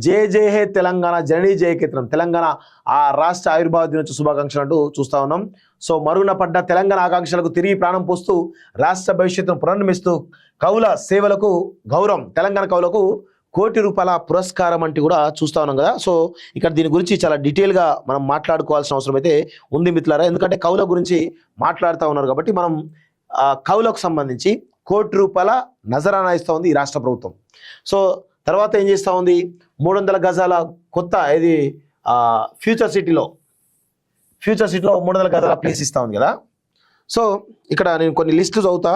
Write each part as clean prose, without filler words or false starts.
జయ జయ హే తెలంగాణ జననీ జయకేతనం తెలంగాణ ఆ రాష్ట్ర ఆవిర్భావ దినోత్సవ శుభాకాంక్షలు అంటూ చూస్తా ఉన్నాం. సో మరుగున పడ్డ తెలంగాణ ఆకాంక్షలకు తిరిగి ప్రాణం పోస్తూ రాష్ట్ర భవిష్యత్తును పునర్నిర్మిస్తూ కవుల సేవలకు గౌరవం తెలంగాణ కవులకు ₹1 కోటి పురస్కారం అంటే కూడా చూస్తా ఉన్నాం కదా. సో ఇక్కడ దీని గురించి చాలా డీటెయిల్గా మనం మాట్లాడుకోవాల్సిన అవసరం అయితే ఉంది మిత్రులారా. ఎందుకంటే కవుల గురించి మాట్లాడుతూ ఉన్నారు కాబట్టి మనం కవులకు సంబంధించి ₹1 కోటి నజరానా ఇస్తూ ఉంది ఈ రాష్ట్ర ప్రభుత్వం. సో తర్వాత ఏం చేస్తూ ఉంది, 300 గజాల కొత్త ఇది ఫ్యూచర్ సిటీలో 300 గజాల ప్లేస్ ఇస్తూ ఉంది కదా. సో ఇక్కడ నేను కొన్ని లిస్టులు చదువుతా,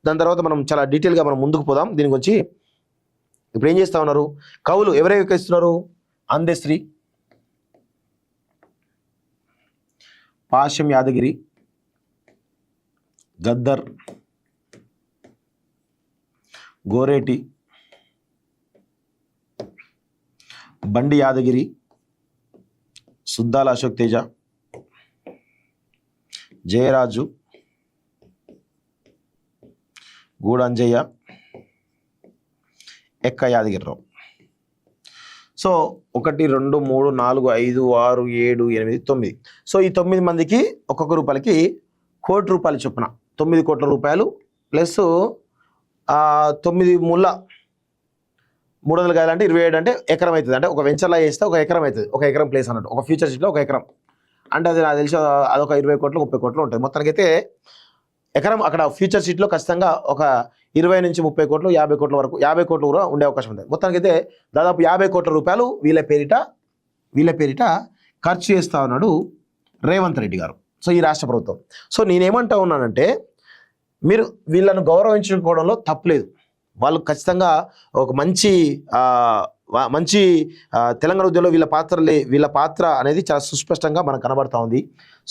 దాని తర్వాత మనం చాలా డీటెయిల్గా మనం ముందుకు పోదాం దీని గురించి. ఇప్పుడు ఏం చేస్తూ ఉన్నారు కవులు, ఎవరెవరికి ఇస్తున్నారు? అందశ్రీ, పాశం యాదగిరి, గద్దర్, గోరేటి, బండి యాదగిరి, సుద్దాల అశోక్ తేజ, జయరాజు, గూడంజయ్య, ఎక్క యాదగిరిరావు. సో 1 2 3 4 5 6 7 8 9. సో ఈ 9 మందికి ₹1 కోటి చొప్పున ₹9 కోట్ల ప్లస్ 9 ముళ్ళ 300 గజాలు అంటే 27 అంటే ఎకరం అవుతుంది. అంటే ఒక వెంచర్లో వేస్తే 1 ఎకరం అవుతుంది, 1 ఎకరం ప్లేస్ అన్నట్టు. ఒక ఫ్యూచర్ సిటీలో 1 ఎకరం అంటే అది నాకు తెలిసి అదొక 20 కోట్లు 30 కోట్లు ఉంటుంది. మొత్తానికైతే ఎకరం అక్కడ ఫ్యూచర్ సిటీలో ఖచ్చితంగా ఒక 20 నుంచి 30 కోట్లు 50 కోట్ల వరకు 50 కోట్లు కూడా ఉండే అవకాశం ఉంటుంది. మొత్తానికైతే దాదాపు ₹50 కోట్ల వీళ్ళ పేరిట ఖర్చు చేస్తూ ఉన్నాడు రేవంత్ రెడ్డి గారు. సో ఈ రాష్ట్ర ప్రభుత్వం. సో నేనేమంటా ఉన్నానంటే మీరు వీళ్ళను గౌరవించుకోవడంలో తప్పులేదు. వాళ్ళు ఖచ్చితంగా ఒక మంచి తెలంగాణ ఉద్యమంలో వీళ్ళ పాత్ర అనేది చాలా సుస్పష్టంగా మనకు కనబడతా ఉంది.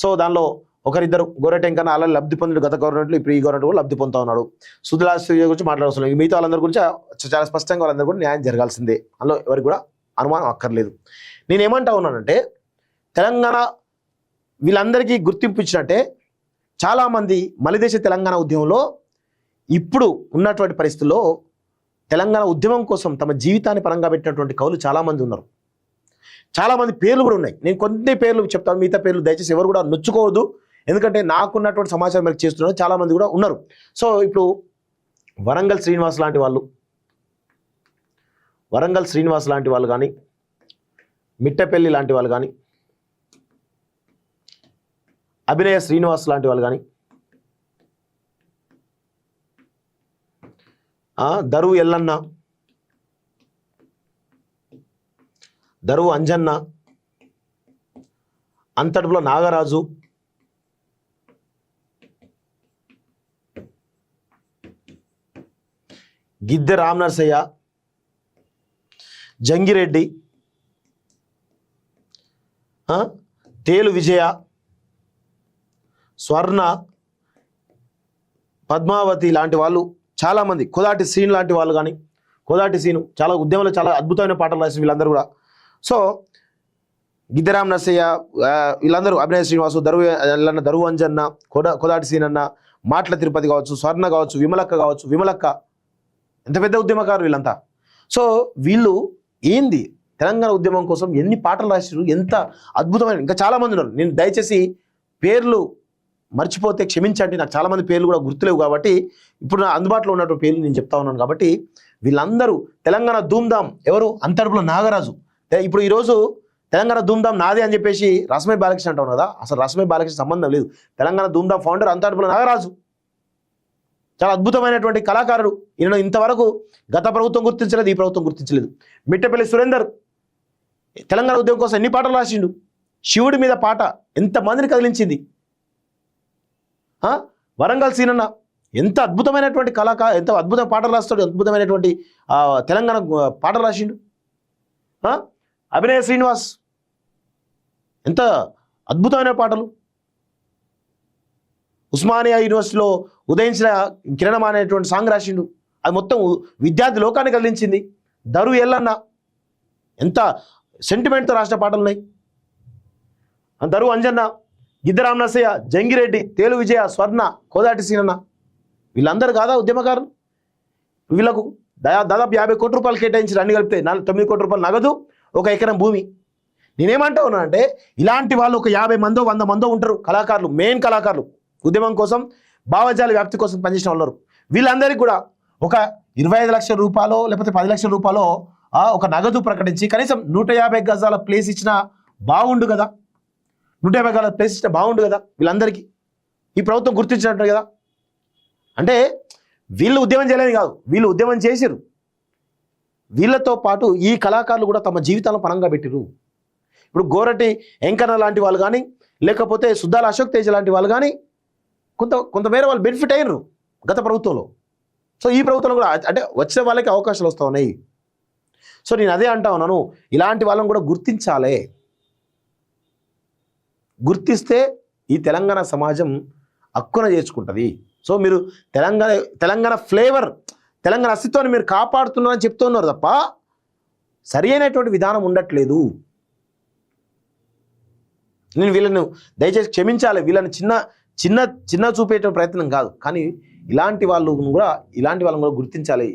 సో దానిలో ఒకరిద్దరు గోరెటెంకన్నా అలా లబ్ధి పొందిన గత గవర్నమెంట్లో ఇప్పుడు ఈ గవర్నమెంట్ కూడా లబ్ధి పొందుతా ఉన్నాడు. సుధలాశ్రీ గురించి మాట్లాడుతున్నాం. మిగతా వాళ్ళందరి గురించి చాలా స్పష్టంగా వాళ్ళందరూ కూడా న్యాయం జరగాల్సిందే, అందులో ఎవరికి కూడా అనుమానం అక్కర్లేదు. నేనేమంటా ఉన్నానంటే తెలంగాణ వీళ్ళందరికీ గుర్తింపు ఇచ్చినట్టే చాలామంది మలిదేశ తెలంగాణ ఉద్యమంలో ఇప్పుడు ఉన్నటువంటి పరిస్థితుల్లో తెలంగాణ ఉద్యమం కోసం తమ జీవితాన్ని పరంగా పెట్టినటువంటి కవులు చాలామంది ఉన్నారు. చాలామంది పేర్లు కూడా ఉన్నాయి. నేను కొన్ని పేర్లు చెప్తాను, మిగతా పేర్లు దయచేసి ఎవరు కూడా నొచ్చుకోవద్దు. ఎందుకంటే నాకున్నటువంటి సమాచారం మేరకు చేస్తున్నారు, చాలామంది కూడా ఉన్నారు. సో ఇప్పుడు వరంగల్ శ్రీనివాస్ లాంటి వాళ్ళు కానీ, మిట్టపల్లి లాంటి వాళ్ళు కానీ, అభినయ శ్రీనివాస్ లాంటి వాళ్ళు కానీ, దరువు ఎల్లన్న, దరువు అంజన్న, అంతటిలో నాగరాజు, గిద్దె రామనరసయ్య, జంగిరెడ్డి, తేలు విజయ, స్వర్ణ, పద్మావతి లాంటి వాళ్ళు చాలామంది, కోదాటి సీన్ లాంటి వాళ్ళు కానీ, కోదాటి సీను చాలా ఉద్యమంలో చాలా అద్భుతమైన పాటలు రాసిన వీళ్ళందరూ కూడా. సో గిద్దెరామ్ నరసయ్య వీళ్ళందరూ, అభినయ శ్రీనివాసు, దరువు అంజన్న, కోదాటి సీన్ అన్న, మాటల తిరుపతి కావచ్చు, స్వర్ణ కావచ్చు, విమలక్క ఎంత పెద్ద ఉద్యమకారు వీళ్ళంతా. సో వీళ్ళు ఏంది తెలంగాణ ఉద్యమం కోసం ఎన్ని పాటలు రాశారు, ఎంత అద్భుతమైన, ఇంకా చాలామంది ఉన్నారు. నేను దయచేసి పేర్లు మర్చిపోతే క్షమించండి, నాకు చాలామంది పేర్లు కూడా గుర్తులేవు కాబట్టి ఇప్పుడు నా అందుబాటులో ఉన్నటువంటి పేర్లు నేను చెప్తా ఉన్నాను. కాబట్టి వీళ్ళందరూ తెలంగాణ ధూమ్ధామ్ ఎవరు? అంతర్పుల నాగరాజు. ఇప్పుడు ఈరోజు తెలంగాణ ధూమ్ధామ్ నాదే అని చెప్పేసి రసమై బాలకృష్ణ అంటాను కదా, అసలు రసమై బాలకృష్ణ సంబంధం లేదు. తెలంగాణ ధూమ్ధామ్ ఫౌండర్ అంతర్పుల నాగరాజు, చాలా అద్భుతమైనటువంటి కళాకారుడు. ఈయన ఇంతవరకు గత ప్రభుత్వం గుర్తించలేదు, ఈ ప్రభుత్వం గుర్తించలేదు. మిట్టపల్లి సురేందర్ తెలంగాణ ఉద్యమం కోసం ఎన్ని పాటలు రాసిండు. శివుడి మీద పాట ఎంతమందిని కదిలించింది. వరంగల్ సీనన్న ఎంత అద్భుతమైనటువంటి ఎంత అద్భుతమైన పాటలు రాస్తాడు, అద్భుతమైనటువంటి తెలంగాణ పాటలు రాసిండు. అభినయ శ్రీనివాస్ ఎంత అద్భుతమైన పాటలు. ఉస్మానియా యూనివర్సిటీలో ఉదయించిన కిరణం అనేటువంటి సాంగ్ రాసిండు, అది మొత్తం విద్యార్థి లోకాన్ని కదిలించింది. దరు ఎల్లన్న ఎంత సెంటిమెంట్తో రాసిన పాటలు ఉన్నాయి. దరు అంజన్న, గిద్దె రామనరసయ్య, జంగిరెడ్డి, తేలు విజయ, స్వర్ణ, కోదాటి సీనన్న వీళ్ళందరూ కాదా ఉద్యమకారులు? వీళ్ళకు దాదాపు 50 కోట్ల రూపాయలు కేటాయించి అన్ని కలిపితే 9 కోట్ల రూపాయలు నగదు, 1 ఎకరం భూమి. నేనేమంటా ఉన్నా అంటే ఇలాంటి వాళ్ళు ఒక 50 మందో 100 మందో ఉంటారు కళాకారులు, మెయిన్ కళాకారులు, ఉద్యమం కోసం భావజాల వ్యాప్తి కోసం పనిచేసిన వాళ్ళు. వీళ్ళందరికీ కూడా ఒక 25 లక్షల రూపాయలు లేకపోతే 10 లక్షల రూపాయలు ఒక నగదు ప్రకటించి కనీసం 150 గజాల ప్లేస్ ఇచ్చినా బాగుండు కదా, 150 గజాల ప్లేస్ ఇచ్చినా బాగుండు కదా. వీళ్ళందరికీ ఈ ప్రభుత్వం గుర్తించినట్టు కదా. అంటే వీళ్ళు ఉద్యమం చేయలేని కాదు, వీళ్ళు ఉద్యమం చేసిరు. వీళ్ళతో పాటు ఈ కళాకారులు కూడా తమ జీవితాలను పణంగా పెట్టిరు. ఇప్పుడు గోరటి వెంకన్న లాంటి వాళ్ళు కానీ లేకపోతే సుద్దాల అశోక్ తేజ లాంటి వాళ్ళు కానీ కొంతమేర వాళ్ళు బెనిఫిట్ అయ్యారు గత ప్రభుత్వంలో. సో ఈ ప్రభుత్వంలో కూడా అంటే వచ్చిన వాళ్ళకి అవకాశాలు వస్తూ ఉన్నాయి. సో నేను అదే అంటా ఉన్నాను, ఇలాంటి వాళ్ళని కూడా గుర్తించాలి. గుర్తిస్తే ఈ తెలంగాణ సమాజం హక్కున చేర్చుకుంటుంది. సో మీరు తెలంగాణ ఫ్లేవర్, తెలంగాణ అస్తిత్వాన్ని మీరు కాపాడుతున్నారని చెప్తున్నారు తప్ప సరి అయినటువంటి విధానం ఉండట్లేదు. నేను వీళ్ళను దయచేసి క్షమించాలి, వీళ్ళని చిన్న చూపేట ప్రయత్నం కాదు, కానీ ఇలాంటి వాళ్ళని కూడా గుర్తించాలి.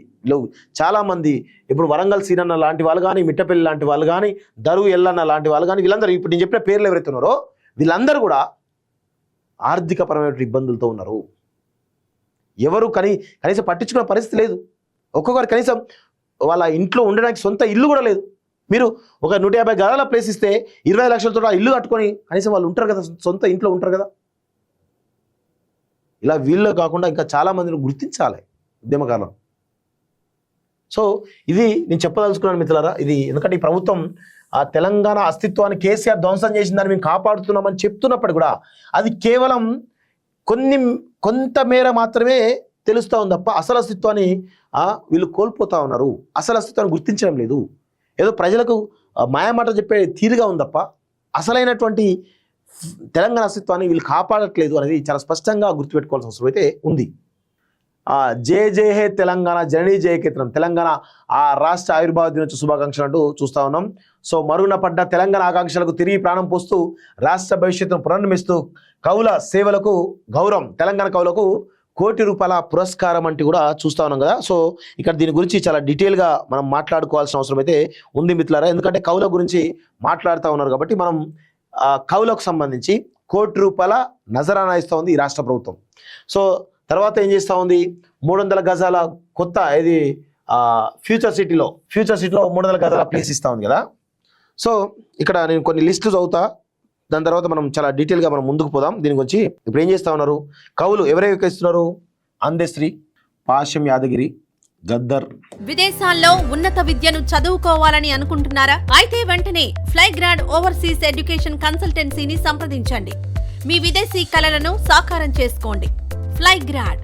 చాలామంది ఇప్పుడు వరంగల్ సీనన్న లాంటి వాళ్ళు కానీ, మిట్టపల్లి లాంటి వాళ్ళు కానీ, దరువు ఎల్లన్న లాంటి వాళ్ళు కానీ, వీళ్ళందరూ ఇప్పుడు నేను చెప్పిన పేర్లు ఎవరైతే ఉన్నారో వీళ్ళందరూ కూడా ఆర్థికపరమైన ఇబ్బందులతో ఉన్నారు. ఎవరు కనీసం పట్టించుకునే పరిస్థితి లేదు. ఒక్కొక్కరు కనీసం వాళ్ళ ఇంట్లో ఉండడానికి సొంత ఇల్లు కూడా లేదు. మీరు ఒక 150 గజాల ప్లేస్ ఇస్తే 20 లక్షలతో ఇల్లు కట్టుకొని కనీసం వాళ్ళు ఉంటారు కదా, సొంత ఇంట్లో ఉంటారు కదా. ఇలా వీళ్ళు కాకుండా ఇంకా చాలామందిని గుర్తించాలి ఉద్యమకాలం. సో ఇది నేను చెప్పదలుచుకున్నాను మిత్రులారా. ఇది ఎందుకంటే ఈ ప్రభుత్వం ఆ తెలంగాణ అస్తిత్వాన్ని కేసీఆర్ ధ్వంసం చేసిందని మేము కాపాడుతున్నామని చెప్తున్నప్పుడు కూడా అది కేవలం కొంత మేర మాత్రమే తెలుస్తూ ఉంది తప్ప అసలు అస్తిత్వాన్ని వీళ్ళు కోల్పోతూ ఉన్నారు. అసలు అస్తిత్వాన్ని గుర్తించడం లేదు. ఏదో ప్రజలకు మాయమాట చెప్పే తీరుగా ఉంది తప్ప అసలైనటువంటి తెలంగాణ అస్తిత్వాన్ని వీళ్ళు కాపాడట్లేదు అనేది చాలా స్పష్టంగా గుర్తుపెట్టుకోవాల్సిన అవసరం అయితే ఉంది. జయ హే తెలంగాణ, జననీ జయకేతనం, తెలంగాణ ఆ రాష్ట్ర ఆవిర్భావ దినోత్సవ శుభాకాంక్షలు అంటూ చూస్తూ ఉన్నాం. సో మరుగున పడ్డ తెలంగాణ ఆకాంక్షలకు తిరిగి ప్రాణం పోస్తూ రాష్ట్ర భవిష్యత్తును పునర్నిర్మిస్తూ కవుల సేవలకు గౌరవం, తెలంగాణ కవులకు ₹1 కోటి పురస్కారం అంటూ కూడా చూస్తూ ఉన్నాం కదా. సో ఇక్కడ దీని గురించి చాలా డీటెయిల్గా మనం మాట్లాడుకోవాల్సిన అవసరం అయితే ఉంది మిత్రులారా. ఎందుకంటే కవుల గురించి మాట్లాడుతూ ఉన్నారు కాబట్టి మనం కవులకు సంబంధించి ₹1 కోటి నజరానా ఇస్తూ ఉంది ఈ రాష్ట్ర ప్రభుత్వం. సో తర్వాత ఏం చేస్తూ ఉంది, 300 గజాల కొత్త ఇది ఫ్యూచర్ సిటీలో 300 గజాల ప్లేస్ ఇస్తూ ఉంది కదా. సో ఇక్కడ నేను కొన్ని లిస్టులు చదువుతా, దాని తర్వాత మనం చాలా డీటెయిల్గా మనం ముందుకు పోదాం దీని గురించి. ఇప్పుడు ఏం చేస్తూ ఉన్నారు కవులు, ఎవరైతే ఇస్తున్నారు, అందశ్రీ, పాశం యాదగిరి, గద్దర్. విదేశాల్లో ఉన్నత విద్యను చదువుకోవాలని అనుకుంటున్నారా? అయితే వెంటనే ఫ్లైగ్రాడ్ ఓవర్సీస్ ఎడ్యుకేషన్ కన్సల్టెన్సీని సంప్రదించండి. మీ విదేశీ కలలను సాకారం చేసుకోండి. ఫ్లైగ్రాడ్